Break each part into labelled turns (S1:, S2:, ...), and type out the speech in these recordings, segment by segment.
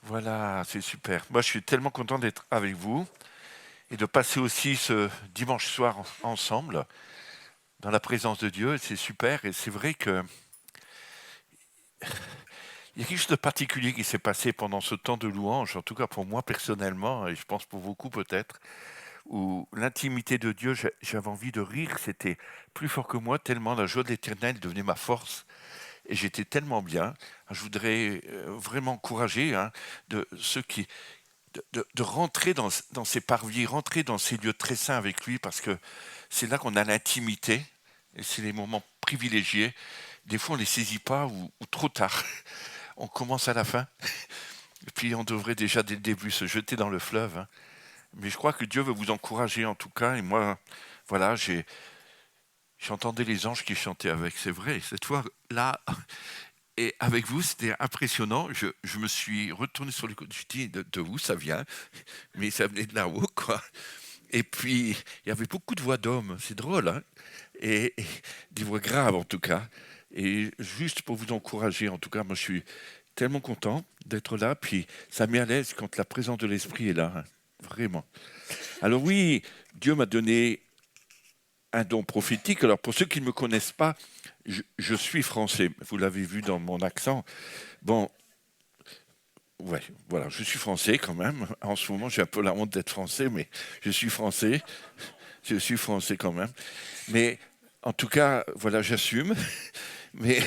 S1: Voilà, c'est super. Moi, je suis tellement content d'être avec vous et de passer aussi ce dimanche soir ensemble dans la présence de Dieu. C'est super et c'est vrai que il y a quelque chose de particulier qui s'est passé pendant ce temps de louange, en tout cas pour moi personnellement, et je pense pour beaucoup peut-être, où l'intimité de Dieu, j'avais envie de rire, c'était plus fort que moi, tellement la joie de l'Éternel devenait ma force. Et j'étais tellement bien. Je voudrais vraiment encourager de ceux qui, de rentrer dans ces parvis, rentrer dans ces lieux très saints avec lui, parce que c'est là qu'on a l'intimité, et c'est les moments privilégiés. Des fois, on ne les saisit pas ou trop tard. On commence à la fin, et puis on devrait déjà dès le début se jeter dans le fleuve, hein. Mais je crois que Dieu veut vous encourager en tout cas, et moi, voilà, j'entendais les anges qui chantaient avec, c'est vrai, cette fois-là, et avec vous, c'était impressionnant. Je me suis retourné sur le côté, je dis, de où ça vient? Mais ça venait de là-haut, quoi. Et puis, il y avait beaucoup de voix d'hommes, c'est drôle, hein, et des voix graves en tout cas. Et juste pour vous encourager, en tout cas, moi je suis tellement content d'être là, puis ça met à l'aise quand la présence de l'Esprit est là, hein, vraiment. Alors oui, Dieu m'a donné un don prophétique. Alors pour ceux qui ne me connaissent pas, je suis français, vous l'avez vu dans mon accent. Bon, ouais, voilà, je suis français quand même. En ce moment, j'ai un peu la honte d'être français, mais je suis français. Je suis français quand même. Mais en tout cas, voilà, j'assume. Mais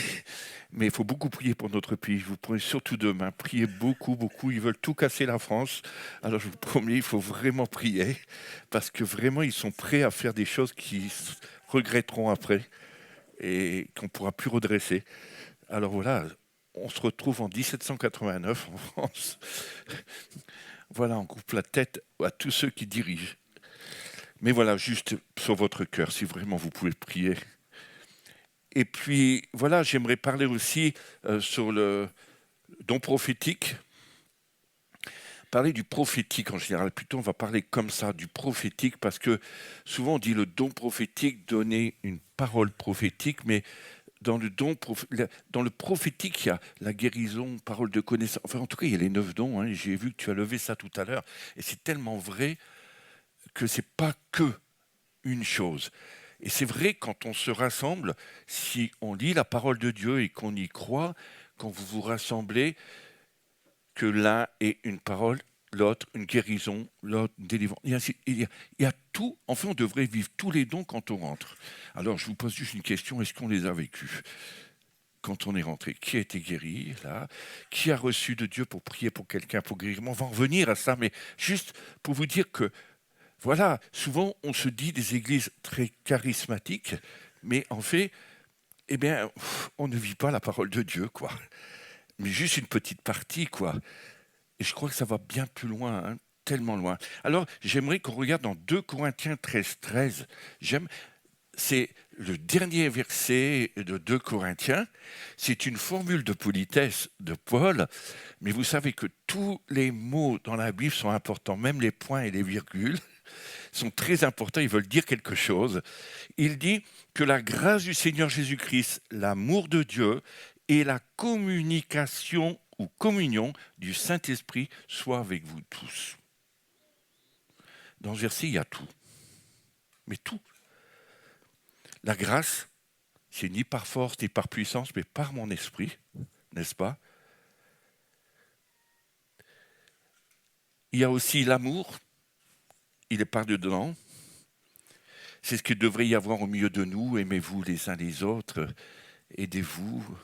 S1: mais il faut beaucoup prier pour notre pays. Je vous promets surtout demain. Priez beaucoup, beaucoup. Ils veulent tout casser la France. Alors je vous promets, il faut vraiment prier. Parce que vraiment, ils sont prêts à faire des choses qu'ils regretteront après et qu'on ne pourra plus redresser. Alors voilà, on se retrouve en 1789 en France. Voilà, on coupe la tête à tous ceux qui dirigent. Mais voilà, juste sur votre cœur, si vraiment vous pouvez prier. Et puis, voilà, j'aimerais parler aussi sur le don prophétique. Parler du prophétique en général, plutôt on va parler comme ça, du prophétique, parce que souvent on dit le don prophétique, donner une parole prophétique, mais dans le prophétique, il y a la guérison, parole de connaissance, enfin en tout cas il y a les 9 dons, hein, j'ai vu que tu as levé ça tout à l'heure, et c'est tellement vrai que c'est pas que une chose. Et c'est vrai, quand on se rassemble, si on lit la parole de Dieu et qu'on y croit, quand vous vous rassemblez, que l'un est une parole, l'autre une guérison, l'autre une délivrance. Il y a tout. Enfin, on devrait vivre tous les dons quand on rentre. Alors, je vous pose juste une question, est-ce qu'on les a vécus quand on est rentré? Qui a été guéri, là? Qui a reçu de Dieu pour prier pour quelqu'un, pour guérir? On va en revenir à ça, mais juste pour vous dire que voilà, souvent on se dit des églises très charismatiques, mais en fait, eh bien, on ne vit pas la parole de Dieu, quoi. Mais juste une petite partie, quoi. Et je crois que ça va bien plus loin, hein, tellement loin. Alors, j'aimerais qu'on regarde dans 2 Corinthiens 13, 13. C'est le dernier verset de 2 Corinthiens. C'est une formule de politesse de Paul, mais vous savez que tous les mots dans la Bible sont importants, même les points et les virgules sont très importants, ils veulent dire quelque chose. Il dit que la grâce du Seigneur Jésus-Christ, l'amour de Dieu et la communication ou communion du Saint-Esprit soient avec vous tous. Dans ce verset, il y a tout. Mais tout. La grâce, c'est ni par force ni par puissance, mais par mon esprit, n'est-ce pas? Il y a aussi l'amour, il est par-dedans. C'est ce qu'il devrait y avoir au milieu de nous. Aimez-vous les uns les autres, aidez-vous,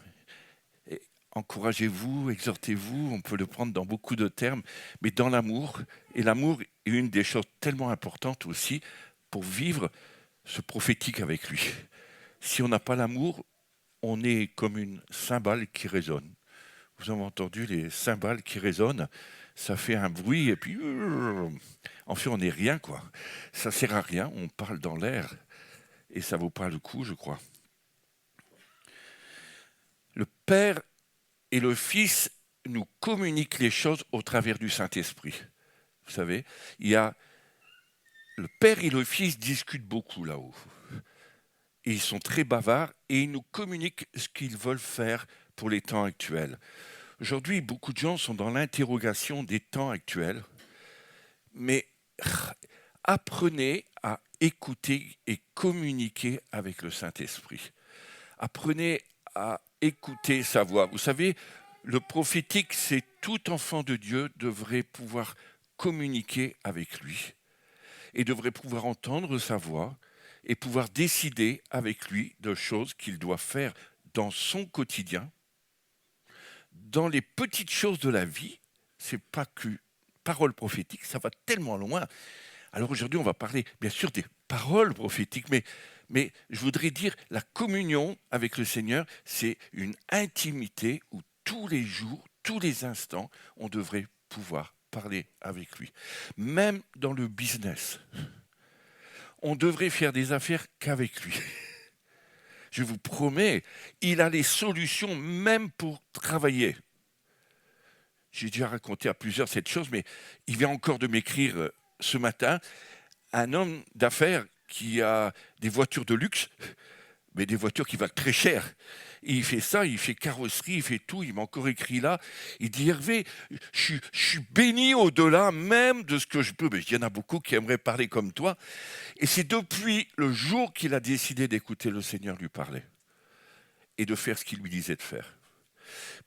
S1: encouragez-vous, exhortez-vous, on peut le prendre dans beaucoup de termes, mais dans l'amour. Et l'amour est une des choses tellement importantes aussi pour vivre ce prophétique avec lui. Si on n'a pas l'amour, on est comme une cymbale qui résonne. Vous avez entendu les cymbales qui résonnent, ça fait un bruit et puis en fait on n'est rien, quoi. Ça sert à rien, on parle dans l'air et ça vaut pas le coup, je crois. Le Père et le Fils nous communiquent les choses au travers du Saint-Esprit. Vous savez, il y a le Père et le Fils discutent beaucoup là-haut. Et ils sont très bavards et ils nous communiquent ce qu'ils veulent faire pour les temps actuels. Aujourd'hui, beaucoup de gens sont dans l'interrogation des temps actuels, mais apprenez à écouter et communiquer avec le Saint-Esprit. Apprenez à écouter sa voix. Vous savez, le prophétique, c'est tout enfant de Dieu devrait pouvoir communiquer avec lui et devrait pouvoir entendre sa voix et pouvoir décider avec lui de choses qu'il doit faire dans son quotidien, dans les petites choses de la vie. C'est pas que parole prophétique, ça va tellement loin. Alors aujourd'hui, on va parler bien sûr des paroles prophétiques, mais je voudrais dire la communion avec le Seigneur, c'est une intimité où tous les jours, tous les instants, on devrait pouvoir parler avec lui. Même dans le business, on devrait faire des affaires qu'avec lui. Je vous promets, il a les solutions même pour travailler. J'ai déjà raconté à plusieurs cette chose, mais il vient encore de m'écrire ce matin un homme d'affaires qui a des voitures de luxe, mais des voitures qui valent très cher. Et il fait ça, il fait carrosserie, il fait tout. Il m'a encore écrit là. Il dit Hervé, je suis béni au-delà même de ce que je peux. Mais il y en a beaucoup qui aimeraient parler comme toi. Et c'est depuis le jour qu'il a décidé d'écouter le Seigneur lui parler et de faire ce qu'il lui disait de faire.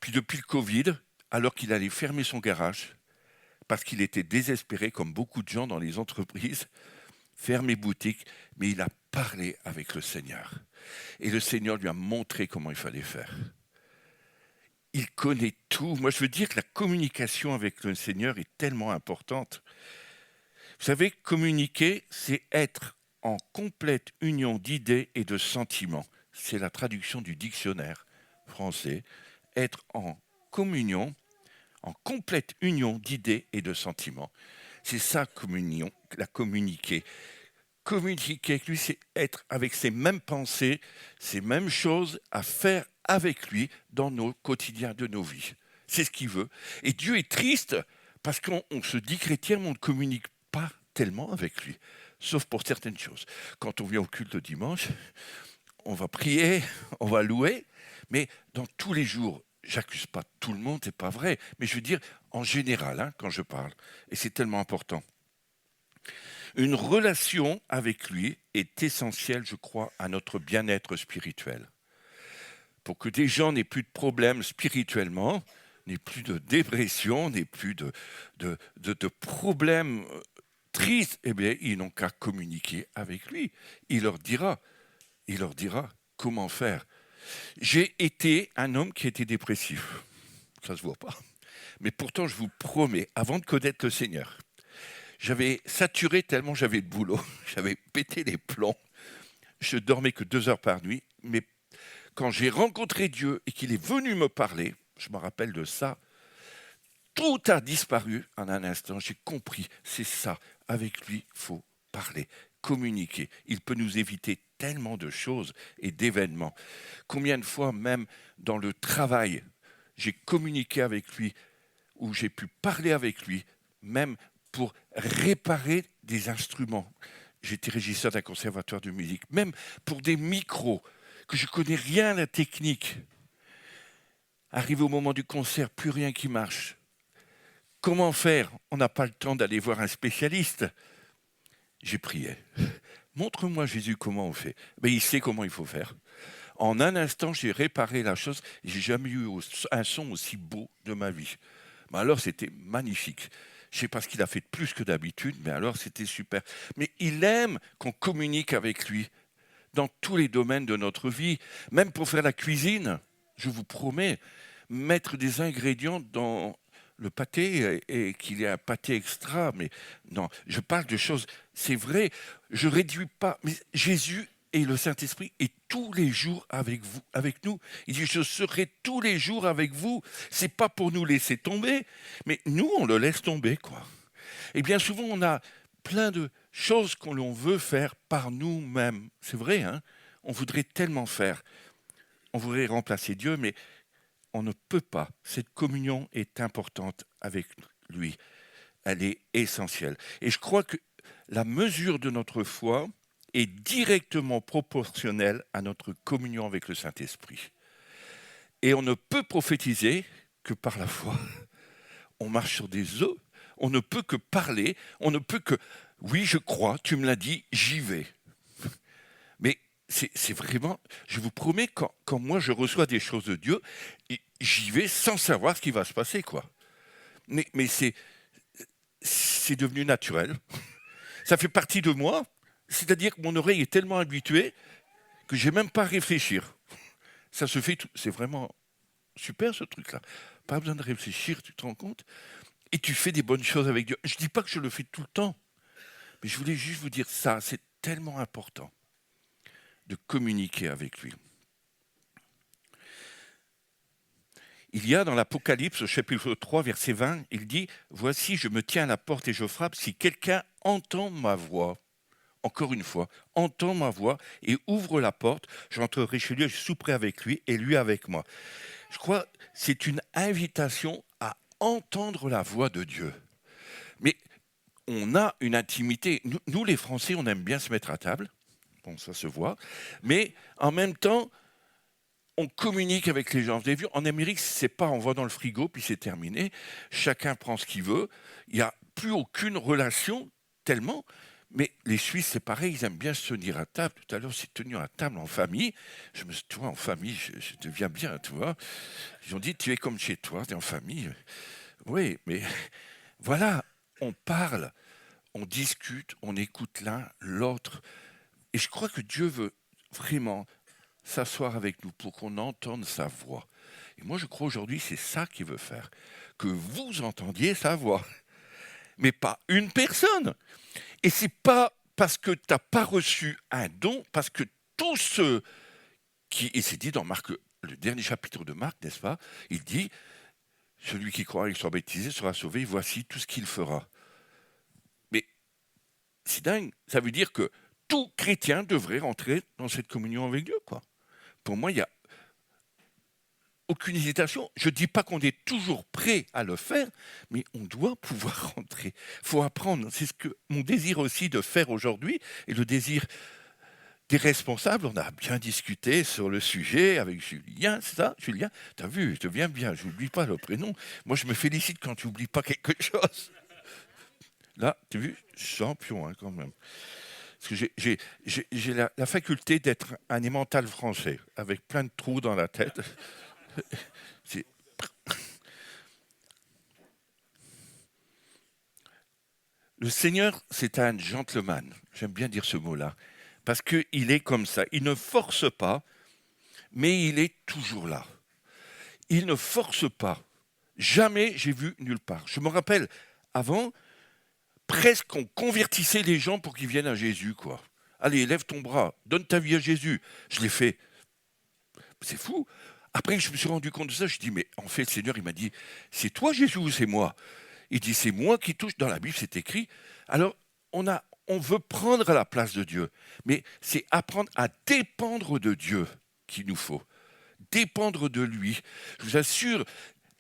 S1: Puis depuis le Covid, alors qu'il allait fermer son garage, parce qu'il était désespéré, comme beaucoup de gens dans les entreprises, fermer boutique, mais il a parlé avec le Seigneur. Et le Seigneur lui a montré comment il fallait faire. Il connaît tout. Moi, je veux dire que la communication avec le Seigneur est tellement importante. Vous savez, communiquer, c'est être en complète union d'idées et de sentiments. C'est la traduction du dictionnaire français. Être en communion, en complète union d'idées et de sentiments. C'est ça, communion, la communiquer. Communiquer avec lui, c'est être avec ses mêmes pensées, ces mêmes choses à faire avec lui dans nos quotidiens de nos vies. C'est ce qu'il veut. Et Dieu est triste parce qu'on se dit chrétien, mais on ne communique pas tellement avec lui, sauf pour certaines choses. Quand on vient au culte le dimanche, on va prier, on va louer, mais dans tous les jours, j'accuse pas tout le monde, c'est pas vrai, mais je veux dire en général quand je parle, et c'est tellement important. Une relation avec lui est essentielle, je crois, à notre bien-être spirituel. Pour que des gens n'aient plus de problèmes spirituellement, n'aient plus de dépression, n'aient plus de problèmes tristes, eh bien, ils n'ont qu'à communiquer avec lui. Il leur dira comment faire. J'ai été un homme qui était dépressif. Ça ne se voit pas. Mais pourtant, je vous promets, avant de connaître le Seigneur, j'avais saturé tellement j'avais de boulot. J'avais pété les plombs. Je dormais que 2 heures par nuit. Mais quand j'ai rencontré Dieu et qu'il est venu me parler, je me rappelle de ça, tout a disparu en un instant. J'ai compris, c'est ça. Avec lui, il faut parler, communiquer. Il peut nous éviter tellement de choses et d'événements. Combien de fois, même dans le travail, j'ai communiqué avec lui, ou j'ai pu parler avec lui, même pour réparer des instruments. J'étais régisseur d'un conservatoire de musique, même pour des micros, que je ne connais rien à la technique. Arrivé au moment du concert, plus rien qui marche. Comment faire? On n'a pas le temps d'aller voir un spécialiste. J'ai prié. Montre-moi, Jésus, comment on fait. Mais il sait comment il faut faire. En un instant, j'ai réparé la chose. J'ai jamais eu un son aussi beau de ma vie. Mais alors, c'était magnifique. Je ne sais pas ce qu'il a fait de plus que d'habitude, mais alors c'était super. Mais il aime qu'on communique avec lui dans tous les domaines de notre vie, même pour faire la cuisine. Je vous promets, mettre des ingrédients dans le pâté et qu'il y ait un pâté extra. Mais non, je parle de choses, c'est vrai, je ne réduis pas. Mais Jésus et le Saint-Esprit est tous les jours avec vous, avec nous. Il dit, je serai tous les jours avec vous. C'est pas pour nous laisser tomber, mais nous, on le laisse tomber, quoi. Et bien souvent, on a plein de choses qu'on veut faire par nous-mêmes. C'est vrai, hein? On voudrait tellement faire. On voudrait remplacer Dieu, mais on ne peut pas. Cette communion est importante avec lui. Elle est essentielle. Et je crois que la mesure de notre foi est directement proportionnelle à notre communion avec le Saint-Esprit. Et on ne peut prophétiser que par la foi. On marche sur des œufs, on ne peut que parler, on ne peut que... Oui, je crois, tu me l'as dit, j'y vais. Mais c'est vraiment... Je vous promets, quand moi je reçois des choses de Dieu, j'y vais sans savoir ce qui va se passer, quoi. Mais c'est devenu naturel. Ça fait partie de moi, c'est-à-dire que mon oreille est tellement habituée que j'ai même pas à réfléchir. Ça se fait tout. C'est vraiment super ce truc-là. Pas besoin de réfléchir, tu te rends compte? Et tu fais des bonnes choses avec Dieu. Je dis pas que je le fais tout le temps, mais je voulais juste vous dire ça. C'est tellement important de communiquer avec lui. Il y a dans l'Apocalypse, au chapitre 3, verset 20, il dit « Voici, je me tiens à la porte et je frappe. Si quelqu'un entend ma voix, encore une fois, entend ma voix et ouvre la porte, j'entrerai chez lui, je souperai avec lui et lui avec moi. » Je crois que c'est une invitation à entendre la voix de Dieu. Mais on a une intimité. Nous, les Français, on aime bien se mettre à table. Bon, ça se voit. Mais en même temps, on communique avec les gens. Vous avez vu, en Amérique, c'est pas on va dans le frigo, puis c'est terminé. Chacun prend ce qu'il veut. Il n'y a plus aucune relation, tellement. Mais les Suisses, c'est pareil, ils aiment bien se tenir à table. Tout à l'heure, c'est tenu à table en famille. Tu vois, en famille, je deviens bien, tu vois. Ils ont dit, tu es comme chez toi, tu es en famille. Oui, mais voilà, on parle, on discute, on écoute l'un, l'autre. Et je crois que Dieu veut vraiment s'asseoir avec nous pour qu'on entende sa voix. Et moi, je crois aujourd'hui, c'est ça qu'il veut faire. Que vous entendiez sa voix. Mais pas une personne. Et c'est pas parce que tu n'as pas reçu un don, parce que tous ceux qui... Et c'est dit dans Marc, le dernier chapitre de Marc, n'est-ce pas? Il dit, celui qui croira et soit baptisé sera sauvé, voici tout ce qu'il fera. Mais c'est dingue. Ça veut dire que tout chrétien devrait rentrer dans cette communion avec Dieu, quoi. Pour moi, il n'y a aucune hésitation. Je ne dis pas qu'on est toujours prêt à le faire, mais on doit pouvoir rentrer. Il faut apprendre. C'est ce que mon désir aussi de faire aujourd'hui, et le désir des responsables. On a bien discuté sur le sujet avec Julien, c'est ça, Julien? Tu as vu, je deviens bien, je n'oublie pas le prénom. Moi, je me félicite quand tu n'oublies pas quelque chose. Là, tu as vu, champion hein, quand même. Parce que j'ai la faculté d'être un emmental français, avec plein de trous dans la tête. C'est... Le Seigneur, c'est un gentleman. J'aime bien dire ce mot-là. Parce qu'il est comme ça. Il ne force pas, mais il est toujours là. Il ne force pas. Jamais j'ai vu nulle part. Je me rappelle, avant, presque on convertissait les gens pour qu'ils viennent à Jésus, quoi. Allez, lève ton bras, donne ta vie à Jésus. Je l'ai fait. C'est fou. Après, je me suis rendu compte de ça. Je dis, mais en fait, le Seigneur, il m'a dit, c'est toi Jésus ou c'est moi? Il dit, c'est moi qui touche. Dans la Bible, c'est écrit. Alors, on veut prendre la place de Dieu. Mais c'est apprendre à dépendre de Dieu qu'il nous faut. Dépendre de lui. Je vous assure,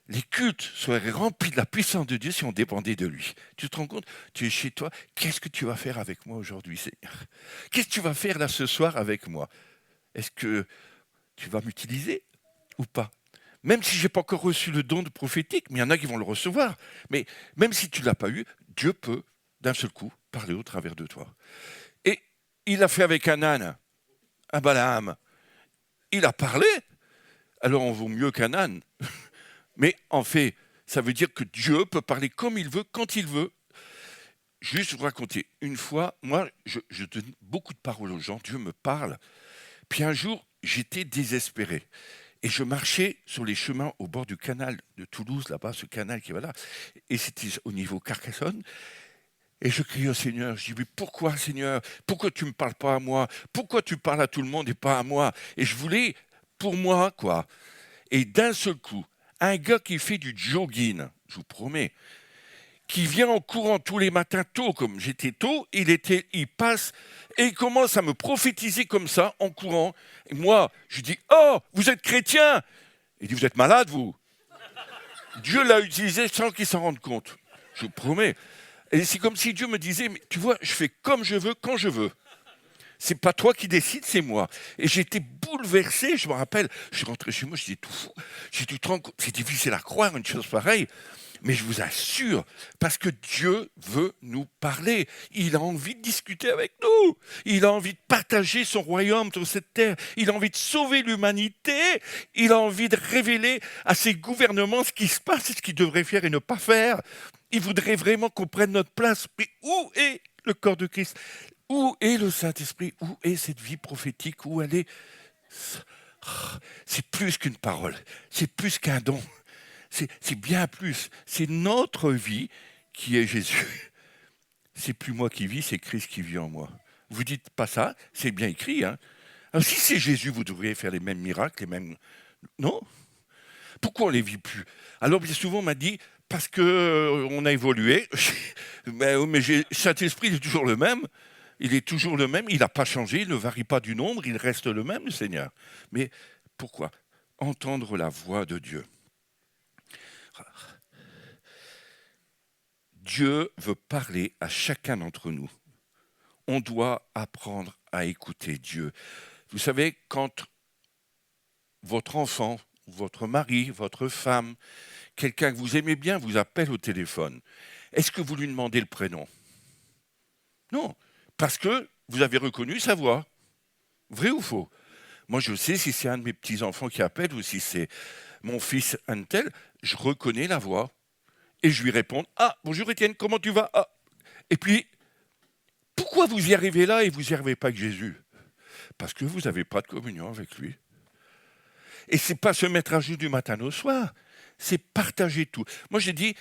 S1: les cultes seraient remplis de la puissance de Dieu si on dépendait de lui. Tu te rends compte? Tu es chez toi. Qu'est-ce que tu vas faire avec moi aujourd'hui, Seigneur? Qu'est-ce que tu vas faire là ce soir avec moi? Est-ce que tu vas m'utiliser ou pas? Même si je n'ai pas encore reçu le don de prophétique, mais il y en a qui vont le recevoir. Mais même si tu ne l'as pas eu, Dieu peut, d'un seul coup, parler au travers de toi. Et il l'a fait avec un âne, un Balaam. Il a parlé, alors on vaut mieux qu'un âne. Mais en fait, ça veut dire que Dieu peut parler comme il veut, quand il veut. Juste vous raconter, une fois, moi, je donne beaucoup de paroles aux gens, Dieu me parle. Puis un jour, j'étais désespéré. Et je marchais sur les chemins au bord du canal de Toulouse, là-bas, ce canal qui va là. Et c'était au niveau Carcassonne. Et je criais au Seigneur, je dis, mais pourquoi Seigneur? Pourquoi tu ne me parles pas à moi? Pourquoi tu parles à tout le monde et pas à moi? Et je voulais, pour moi, quoi. Et d'un seul coup, un gars qui fait du jogging, je vous promets, qui vient en courant tous les matins tôt, comme j'étais tôt, il passe et il commence à me prophétiser comme ça, en courant. Et moi, je dis, oh, vous êtes chrétien? Il dit, vous êtes malade, vous? Dieu l'a utilisé sans qu'il s'en rende compte. Je vous promets. Et c'est comme si Dieu me disait, mais tu vois, je fais comme je veux, quand je veux. C'est pas toi qui décides, c'est moi. Et j'étais bouleversé, je me rappelle, je suis rentré chez moi, j'étais tout fou. J'ai dit, c'est difficile à croire une chose pareille. Mais je vous assure, parce que Dieu veut nous parler. Il a envie de discuter avec nous. Il a envie de partager son royaume sur cette terre. Il a envie de sauver l'humanité. Il a envie de révéler à ses gouvernements ce qui se passe et ce qu'ils devraient faire et ne pas faire. Il voudrait vraiment qu'on prenne notre place. Mais où est le corps de Christ? Où est le Saint-Esprit? Où est cette vie prophétique? Où elle est? C'est plus qu'une parole. C'est plus qu'un don. C'est bien plus. C'est notre vie qui est Jésus. C'est plus moi qui vis, c'est Christ qui vit en moi. Vous dites pas ça, c'est bien écrit. Hein. Alors, si c'est Jésus, vous devriez faire les mêmes miracles, les mêmes... Non. Pourquoi on ne les vit plus? Alors, bien souvent, on m'a dit, parce qu'on a évolué. Mais Saint-Esprit, il est toujours le même. Il est toujours le même, il n'a pas changé, il ne varie pas du nombre, il reste le même, le Seigneur. Mais pourquoi? Entendre la voix de Dieu. Dieu veut parler à chacun d'entre nous. On doit apprendre à écouter Dieu. Vous savez, quand votre enfant, votre mari, votre femme, quelqu'un que vous aimez bien vous appelle au téléphone, est-ce que vous lui demandez le prénom? Non, parce que vous avez reconnu sa voix. Vrai ou faux? Moi, je sais si c'est un de mes petits-enfants qui appelle ou si c'est mon fils un tel, je reconnais la voix. Et je lui réponds, « Ah, bonjour Étienne, comment tu vas ?» Ah. Et puis, pourquoi vous y arrivez là et vous n'y arrivez pas avec Jésus? Parce que vous n'avez pas de communion avec lui. Et c'est pas se mettre à genoux du matin au soir, c'est partager tout. Moi, j'ai dit,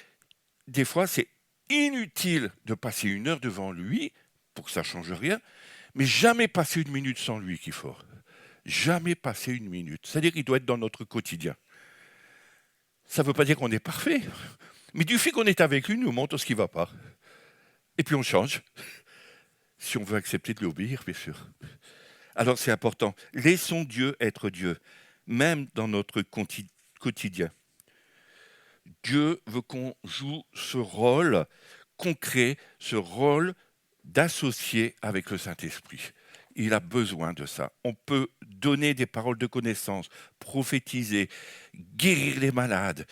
S1: des fois, c'est inutile de passer 1 heure devant lui pour que ça ne change rien, mais jamais passer 1 minute sans lui qu'il faut. Jamais passer 1 minute. C'est-à-dire qu'il doit être dans notre quotidien. Ça ne veut pas dire qu'on est parfait, mais du fait qu'on est avec lui, il nous montre ce qui ne va pas. Et puis on change, si on veut accepter de l'obéir, bien sûr. Alors c'est important. Laissons Dieu être Dieu, même dans notre quotidien. Dieu veut qu'on joue ce rôle concret, ce rôle d'associé avec le Saint-Esprit. Il a besoin de ça. On peut donner des paroles de connaissance, prophétiser, guérir les malades,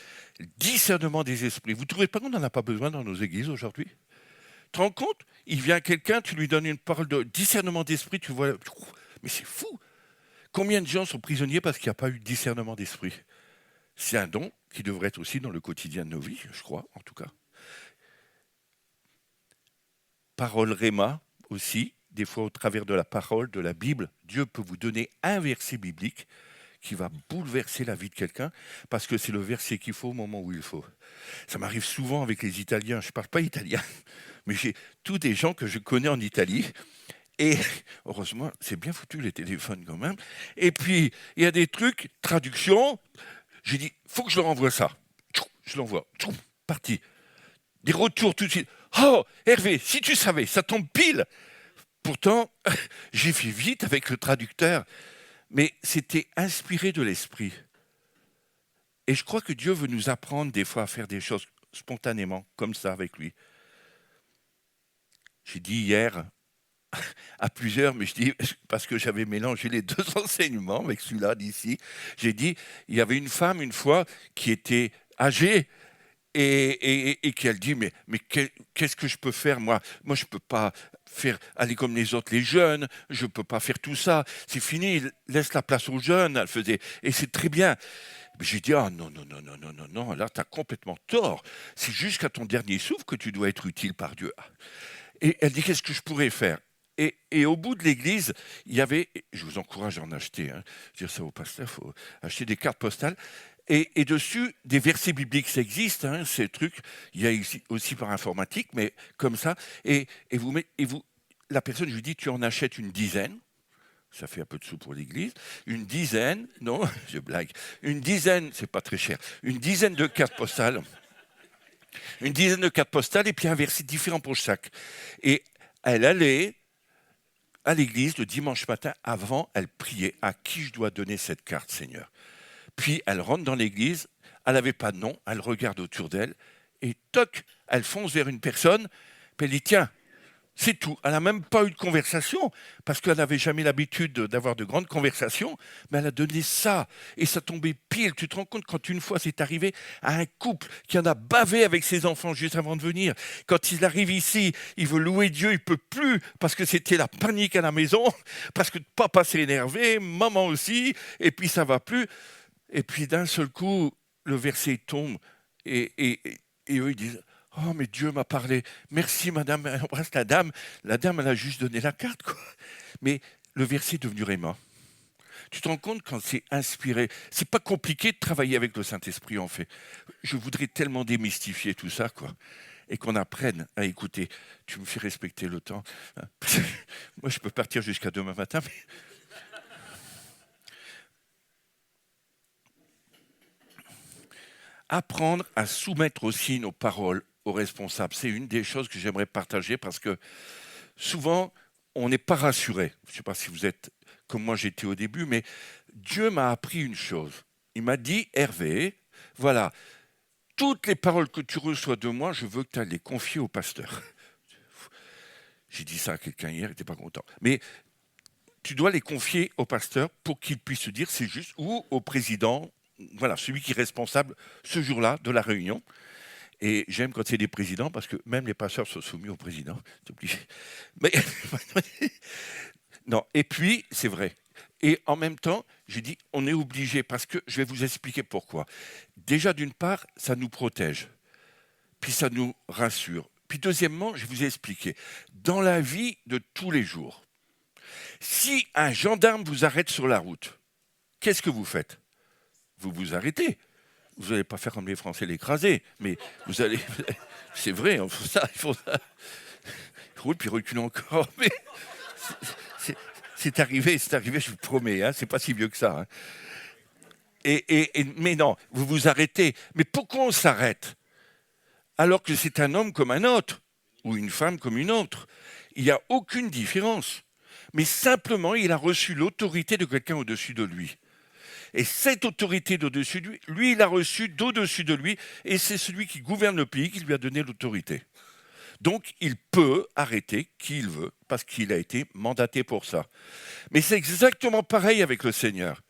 S1: discernement des esprits. Vous ne trouvez pas qu'on n'en a pas besoin dans nos églises aujourd'hui? Tu te rends compte? Il vient quelqu'un, tu lui donnes une parole de discernement d'esprit, tu vois, mais c'est fou. Combien de gens sont prisonniers parce qu'il n'y a pas eu de discernement d'esprit? C'est un don qui devrait être aussi dans le quotidien de nos vies, je crois, en tout cas. Parole Réma aussi, des fois au travers de la parole, de la Bible, Dieu peut vous donner un verset biblique qui va bouleverser la vie de quelqu'un parce que c'est le verset qu'il faut au moment où il faut. Ça m'arrive souvent avec les Italiens, je ne parle pas italien, mais j'ai tous des gens que je connais en Italie. Et heureusement, c'est bien foutu les téléphones quand même. Et puis, il y a des trucs, traduction, j'ai dit, il faut que je leur envoie ça. Je l'envoie, parti. Des retours tout de suite. Oh, Hervé, si tu savais, ça tombe pile. Pourtant, j'ai fait vite avec le traducteur, mais c'était inspiré de l'esprit. Et je crois que Dieu veut nous apprendre des fois à faire des choses spontanément, comme ça avec lui. J'ai dit hier à plusieurs, mais je dis parce que j'avais mélangé les 2 enseignements avec celui-là d'ici. J'ai dit, il y avait une femme une fois qui était âgée et qui elle dit, mais qu'est-ce que je peux faire moi? Moi, je ne peux pas faire aller comme les autres, les jeunes, je ne peux pas faire tout ça. C'est fini, laisse la place aux jeunes, elle faisait. Et c'est très bien. J'ai dit, ah non, non, non, non, non, non, non, là, tu as complètement tort. C'est jusqu'à ton dernier souffle que tu dois être utile par Dieu. Et elle dit, qu'est-ce que je pourrais faire? Et au bout de l'église, il y avait, je vous encourage à en acheter, hein, je veux dire ça au pasteur, il faut acheter des cartes postales, et dessus, des versets bibliques, ça existe, hein, ces trucs, il y a aussi par informatique, mais comme ça, et la personne, je lui dis, tu en achètes une dizaine, ça fait un peu de sous pour l'église, une dizaine, non, je blague, une dizaine, c'est pas très cher, une dizaine de cartes postales, une dizaine de cartes postales, et puis un verset différent pour chaque. Et elle allait à l'église le dimanche matin, avant, elle priait, à qui je dois donner cette carte, Seigneur? Puis elle rentre dans l'église, elle n'avait pas de nom, elle regarde autour d'elle, et toc, elle fonce vers une personne, puis elle dit, tiens, C'est tout. Elle n'a même pas eu de conversation, parce qu'elle n'avait jamais l'habitude d'avoir de grandes conversations, mais elle a donné ça, et ça tombait pile. Tu te rends compte quand une fois c'est arrivé à un couple qui en a bavé avec ses enfants juste avant de venir. Quand il arrive ici, il veut louer Dieu, il peut plus, parce que c'était la panique à la maison, parce que papa s'est énervé, maman aussi, et puis ça va plus. Et puis d'un seul coup, le verset tombe, et, et, et eux ils disent, oh, mais Dieu m'a parlé. Merci, madame. Elle embrasse la dame. La dame, elle a juste donné la carte, quoi. Mais le verset est devenu Réma. Tu te rends compte quand c'est inspiré. C'est pas compliqué de travailler avec le Saint-Esprit, en fait. Je voudrais tellement démystifier tout ça, quoi. Et qu'on apprenne à écouter. Tu me fais respecter le temps. Moi, je peux partir jusqu'à demain matin, mais apprendre à soumettre aussi nos paroles aux responsables. C'est une des choses que j'aimerais partager parce que souvent, on n'est pas rassuré. Je ne sais pas si vous êtes comme moi j'étais au début, mais Dieu m'a appris une chose. Il m'a dit, Hervé, voilà, toutes les paroles que tu reçois de moi, je veux que tu ailles les confier au pasteur. J'ai dit ça à quelqu'un hier, il n'était pas content. Mais tu dois les confier au pasteur pour qu'il puisse se dire c'est juste, ou au président, voilà, celui qui est responsable ce jour-là de la réunion. Et j'aime quand c'est des présidents parce que même les pasteurs sont soumis au président. C'est obligé. Mais non. Et puis, c'est vrai. Et en même temps, j'ai dit, on est obligé parce que je vais vous expliquer pourquoi. Déjà, d'une part, ça nous protège. Puis ça nous rassure. Puis deuxièmement, je vous ai expliqué. Dans la vie de tous les jours, si un gendarme vous arrête sur la route, qu'est-ce que vous faites? Vous vous arrêtez. Vous n'allez pas faire comme les Français l'écraser, mais vous allez. C'est vrai, il faut ça, il faut ça. Roule puis recule encore. Mais c'est arrivé, je vous promets. Hein, c'est pas si vieux que ça. Hein. Mais non, vous vous arrêtez. Mais pourquoi on s'arrête alors que c'est un homme comme un autre ou une femme comme une autre? Il n'y a aucune différence. Mais simplement, il a reçu l'autorité de quelqu'un au-dessus de lui. Et cette autorité d'au-dessus de lui, lui, il a reçu d'au-dessus de lui, et c'est celui qui gouverne le pays qui lui a donné l'autorité. Donc, il peut arrêter qui il veut, parce qu'il a été mandaté pour ça. Mais c'est exactement pareil avec le Seigneur.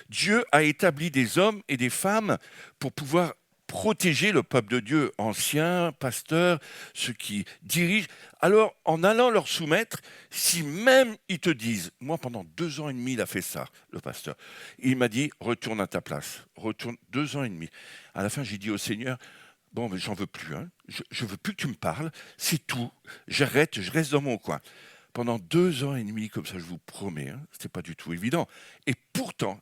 S1: Dieu a établi des hommes et des femmes pour pouvoir protéger le peuple de Dieu, anciens, pasteurs, ceux qui dirigent. Alors, en allant leur soumettre, si même ils te disent, moi pendant 2 ans et demi, il a fait ça, le pasteur, il m'a dit, retourne à ta place, retourne 2 ans et demi. À la fin, j'ai dit au Seigneur, bon, mais j'en veux plus, hein. Je veux plus que tu me parles, c'est tout, j'arrête, je reste dans mon coin. Pendant 2 ans et demi, comme ça, je vous promets, hein, c'était pas du tout évident. Et pourtant,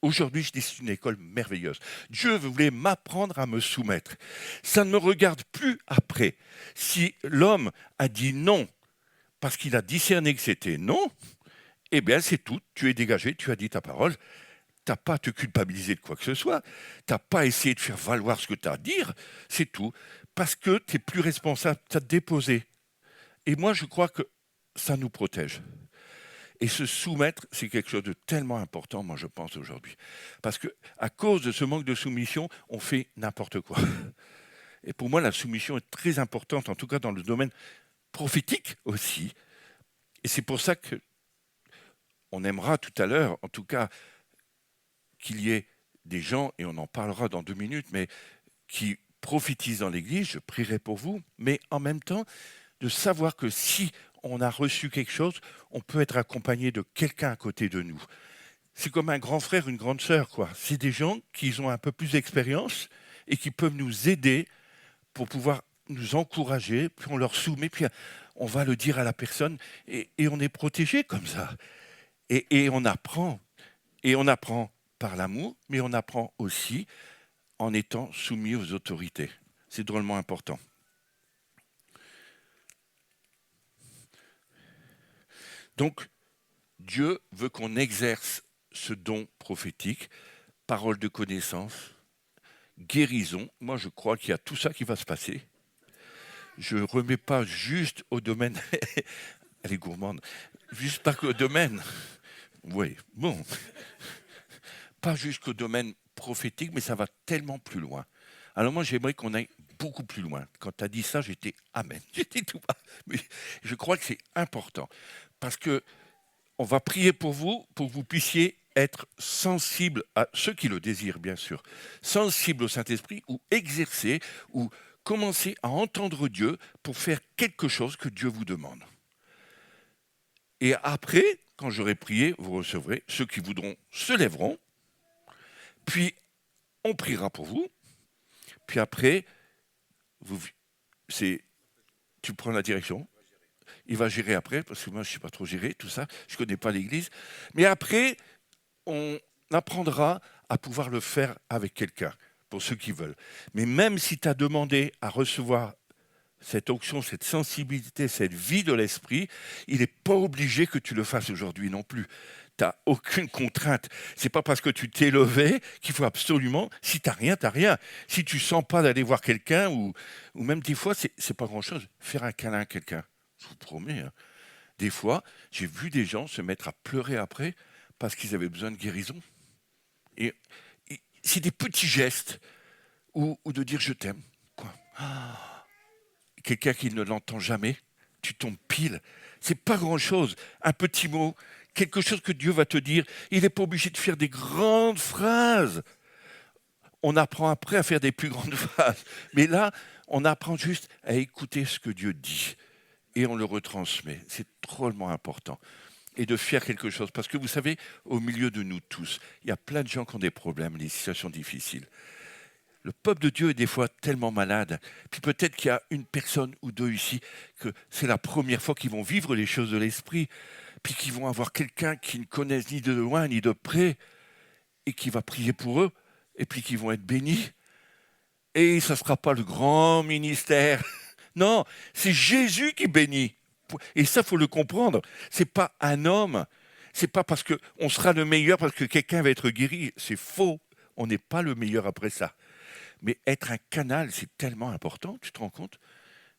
S1: aujourd'hui, je dis c'est une école merveilleuse. Dieu voulait m'apprendre à me soumettre. Ça ne me regarde plus après. Si l'homme a dit non parce qu'il a discerné que c'était non, eh bien c'est tout. Tu es dégagé, tu as dit ta parole. Tu n'as pas à te culpabiliser de quoi que ce soit. Tu n'as pas à essayer de faire valoir ce que tu as à dire. C'est tout. Parce que tu n'es plus responsable. Tu as déposé. Et moi, je crois que ça nous protège. Et se soumettre, c'est quelque chose de tellement important, moi, je pense, aujourd'hui. Parce qu'à cause de ce manque de soumission, on fait n'importe quoi. Et pour moi, la soumission est très importante, en tout cas dans le domaine prophétique aussi. Et c'est pour ça qu'on aimera tout à l'heure, en tout cas, qu'il y ait des gens, et on en parlera dans 2 minutes, mais qui prophétisent dans l'Église, je prierai pour vous, mais en même temps, de savoir que si on a reçu quelque chose, on peut être accompagné de quelqu'un à côté de nous. C'est comme un grand frère, une grande sœur, quoi. C'est des gens qui ont un peu plus d'expérience et qui peuvent nous aider pour pouvoir nous encourager, puis on leur soumet, puis on va le dire à la personne, et on est protégé comme ça. Et on apprend. Et on apprend par l'amour, mais on apprend aussi en étant soumis aux autorités. C'est drôlement important. Donc, Dieu veut qu'on exerce ce don prophétique, parole de connaissance, guérison. Moi, je crois qu'il y a tout ça qui va se passer. Je ne remets pas juste au domaine, elle est gourmande, juste pas qu'au domaine, oui, bon, pas jusqu'au domaine prophétique, mais ça va tellement plus loin. Alors moi, j'aimerais qu'on aille beaucoup plus loin. Quand tu as dit ça, j'étais amen. J'étais tout bas. Mais je crois que c'est important parce que on va prier pour que vous puissiez être sensible à ceux qui le désirent, bien sûr, sensible au Saint-Esprit ou exercer ou commencer à entendre Dieu pour faire quelque chose que Dieu vous demande. Et après, quand j'aurai prié, vous recevrez. Ceux qui voudront se lèveront, puis on priera pour vous, puis après, vous, tu prends la direction. Il va gérer après, parce que moi, je ne sais pas trop gérer tout ça. Je ne connais pas l'Église. Mais après, on apprendra à pouvoir le faire avec quelqu'un, pour ceux qui veulent. Mais même si tu as demandé à recevoir cette onction, cette sensibilité, cette vie de l'esprit, il n'est pas obligé que tu le fasses aujourd'hui non plus. Tu n'as aucune contrainte. C'est pas parce que tu t'es levé qu'il faut absolument. Si tu n'as rien, tu n'as rien. Si tu sens pas d'aller voir quelqu'un, ou même des fois, c'est pas grand-chose. Faire un câlin à quelqu'un, je vous promets. Hein. Des fois, j'ai vu des gens se mettre à pleurer après parce qu'ils avaient besoin de guérison. Et c'est des petits gestes, ou de dire je t'aime. Quoi. Quelqu'un qui ne l'entend jamais, tu tombes pile. C'est pas grand-chose. Un petit mot, quelque chose que Dieu va te dire. Il n'est pas obligé de faire des grandes phrases. On apprend après à faire des plus grandes phrases. Mais là, on apprend juste à écouter ce que Dieu dit. Et on le retransmet. C'est drôlement important. Et de faire quelque chose. Parce que vous savez, au milieu de nous tous, il y a plein de gens qui ont des problèmes, des situations difficiles. Le peuple de Dieu est des fois tellement malade. Puis peut-être qu'il y a une personne ou deux ici que c'est la première fois qu'ils vont vivre les choses de l'esprit, puis qu'ils vont avoir quelqu'un qu'ils ne connaissent ni de loin ni de près et qui va prier pour eux, et puis qu'ils vont être bénis. Et ça ne sera pas le grand ministère. Non, c'est Jésus qui bénit. Et ça, il faut le comprendre. Ce n'est pas un homme. Ce n'est pas parce qu'on sera le meilleur parce que quelqu'un va être guéri. C'est faux. On n'est pas le meilleur après ça. Mais être un canal, c'est tellement important, tu te rends compte?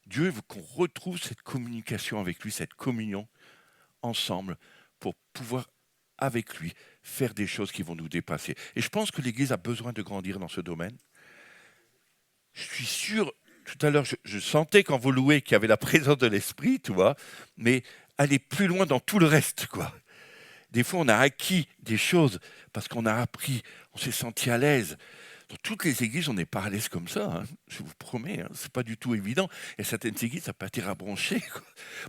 S1: Dieu veut qu'on retrouve cette communication avec lui, cette communion ensemble pour pouvoir, avec lui, faire des choses qui vont nous dépasser. Et je pense que l'Église a besoin de grandir dans ce domaine. Je suis sûr, tout à l'heure, je sentais quand vous louez qu'il y avait la présence de l'Esprit, tu vois, mais aller plus loin dans tout le reste, quoi. Des fois, on a acquis des choses parce qu'on a appris, on s'est senti à l'aise. Dans toutes les églises, on n'est pas à l'aise comme ça, hein, je vous promets, hein, c'est pas du tout évident. Et certaines églises, ça peut être à brancher. Quoi.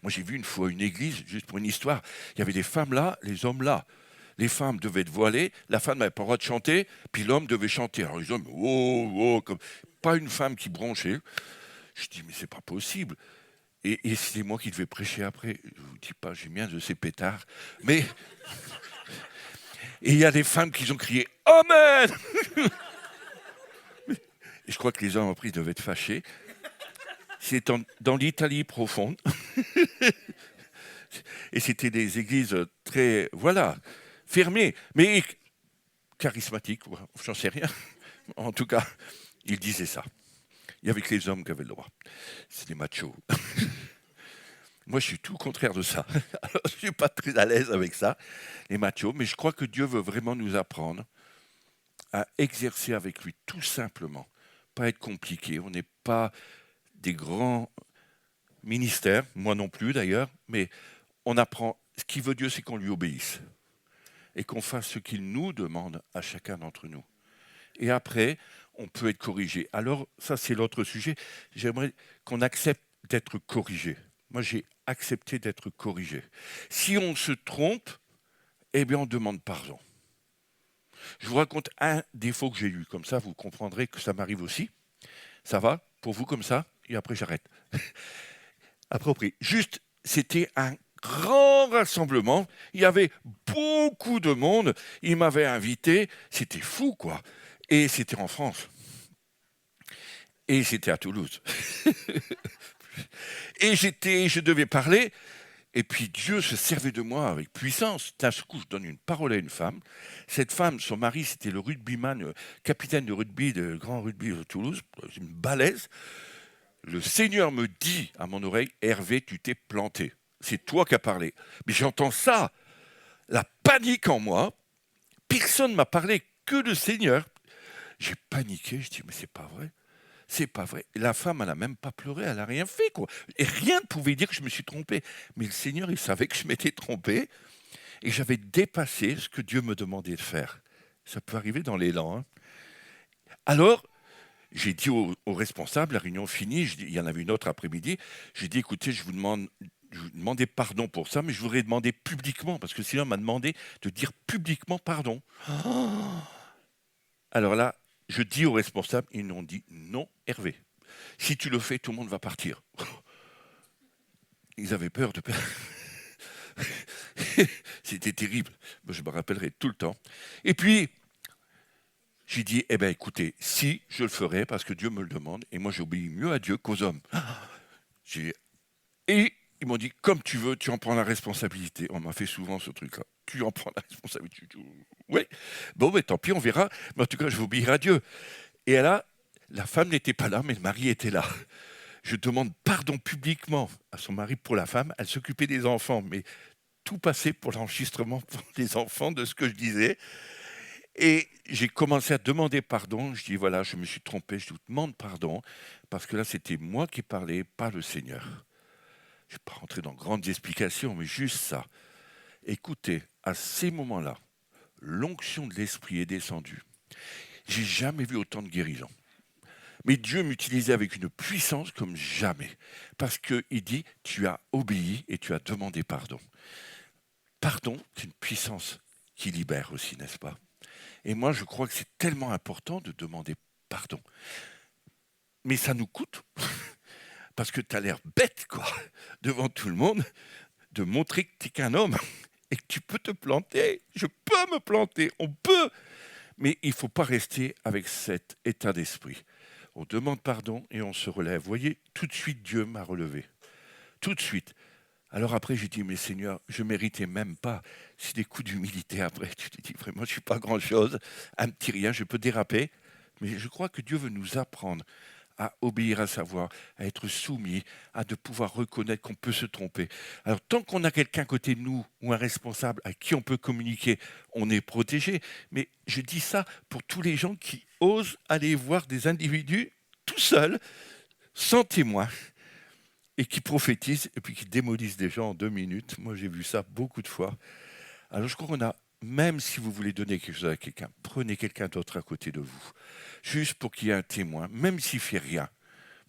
S1: Moi, j'ai vu une fois une église, juste pour une histoire, il y avait des femmes là, les hommes là. Les femmes devaient être voilées, la femme n'avait pas le droit de chanter, puis l'homme devait chanter. Alors les hommes, oh, oh, comme pas une femme qui branchait. Je dis, mais c'est pas possible. Et c'est moi qui devais prêcher après. Je vous dis pas, j'ai bien de ces pétards. Mais et il y a des femmes qui ont crié Amen. Et je crois que les hommes après ils devaient être fâchés. C'est dans l'Italie profonde. Et c'était des églises très, voilà, fermées, mais charismatiques, j'en sais rien. En tout cas, ils disaient ça. Il y avait que les hommes qui avaient le droit. C'est des machos. Moi, je suis tout le contraire de ça. Alors, je ne suis pas très à l'aise avec ça, les machos, mais je crois que Dieu veut vraiment nous apprendre à exercer avec lui, tout simplement. Pas être compliqué. On n'est pas des grands ministères, moi non plus d'ailleurs, mais on apprend. Ce qu'il veut Dieu, c'est qu'on lui obéisse et qu'on fasse ce qu'il nous demande à chacun d'entre nous. Et après, on peut être corrigé. Alors, ça, c'est l'autre sujet. J'aimerais qu'on accepte d'être corrigé. Moi, j'ai accepté d'être corrigé. Si on se trompe, eh bien, on demande pardon. Je vous raconte un défaut que j'ai eu. Comme ça, vous comprendrez que ça m'arrive aussi. Ça va pour vous comme ça? Et après, j'arrête. Approprié. Juste, c'était un grand rassemblement. Il y avait beaucoup de monde. Ils m'avaient invité. C'était fou, quoi. Et c'était en France. Et c'était à Toulouse. Et je devais parler. Et puis Dieu se servait de moi avec puissance. D'un coup, je donne une parole à une femme. Cette femme, son mari, c'était le rugbyman, capitaine de rugby, de grand rugby de Toulouse, une balèze. Le Seigneur me dit à mon oreille, Hervé, tu t'es planté. C'est toi qui as parlé. Mais j'entends ça, la panique en moi. Personne ne m'a parlé, que le Seigneur. J'ai paniqué, je dis, mais c'est pas vrai. C'est pas vrai. La femme, elle a même pas pleuré, elle a rien fait, quoi. Et rien ne pouvait dire que je me suis trompé. Mais le Seigneur, il savait que je m'étais trompé et que j'avais dépassé ce que Dieu me demandait de faire. Ça peut arriver dans l'élan, hein. Alors, j'ai dit aux responsables, la réunion finie, il y en avait une autre après-midi, j'ai dit, écoutez, je vous demandais pardon pour ça, mais je voudrais demander publiquement, parce que sinon, on m'a demandé de dire publiquement pardon. Alors là, je dis aux responsables, ils m'ont dit, non, Hervé, si tu le fais, tout le monde va partir. Ils avaient peur de perdre. C'était terrible. Moi, je me rappellerai tout le temps. Et puis, j'ai dit, eh bien, écoutez, si, je le ferai parce que Dieu me le demande, et moi, j'obéis mieux à Dieu qu'aux hommes. Et ils m'ont dit, comme tu veux, tu en prends la responsabilité. On m'a fait souvent ce truc-là. Tu en prends la responsabilité. Oui. Bon, mais tant pis, on verra. Mais en tout cas, je vais obéir à Dieu. Et là, la femme n'était pas là, mais le mari était là. Je demande pardon publiquement à son mari pour la femme. Elle s'occupait des enfants, mais tout passait pour l'enregistrement pour les enfants de ce que je disais. Et j'ai commencé à demander pardon. Je dis, voilà, je me suis trompé, je vous demande pardon, parce que là, c'était moi qui parlais, pas le Seigneur. Je ne vais pas rentrer dans grandes explications, mais juste ça. Écoutez, à ces moments-là, l'onction de l'Esprit est descendue. J'ai jamais vu autant de guérison. Mais Dieu m'utilisait avec une puissance comme jamais. Parce qu'il dit, tu as obéi et tu as demandé pardon. Pardon, c'est une puissance qui libère aussi, n'est-ce pas? Et moi, je crois que c'est tellement important de demander pardon. Mais ça nous coûte. Parce que tu as l'air bête, quoi, devant tout le monde, de montrer que tu n'es qu'un homme et que tu peux te planter. Je peux me planter, on peut. Mais il ne faut pas rester avec cet état d'esprit. On demande pardon et on se relève. Vous voyez, tout de suite, Dieu m'a relevé. Tout de suite. Alors après, j'ai dit, mais Seigneur, je ne méritais même pas. C'est des coups d'humilité après. Tu te dis, vraiment, je ne suis pas grand-chose, un petit rien, je peux déraper. Mais je crois que Dieu veut nous apprendre à obéir à sa voix, à être soumis, à de pouvoir reconnaître qu'on peut se tromper. Alors tant qu'on a quelqu'un à côté de nous ou un responsable à qui on peut communiquer, on est protégé. Mais je dis ça pour tous les gens qui osent aller voir des individus tout seuls, sans témoin, et qui prophétisent et puis qui démolissent des gens en 2 minutes. Moi, j'ai vu ça beaucoup de fois. Alors, je crois qu'on a, même si vous voulez donner quelque chose à quelqu'un, prenez quelqu'un d'autre à côté de vous, juste pour qu'il y ait un témoin, même s'il ne fait rien.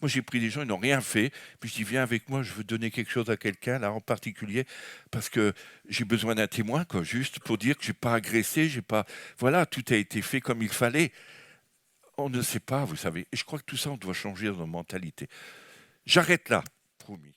S1: Moi, j'ai pris des gens, ils n'ont rien fait, puis je dis, viens avec moi, je veux donner quelque chose à quelqu'un, là en particulier, parce que j'ai besoin d'un témoin, quoi, juste pour dire que je n'ai pas agressé, j'ai pas... Voilà, tout a été fait comme il fallait. On ne sait pas, vous savez. Et je crois que tout ça, on doit changer dans nos mentalités. J'arrête là, promis.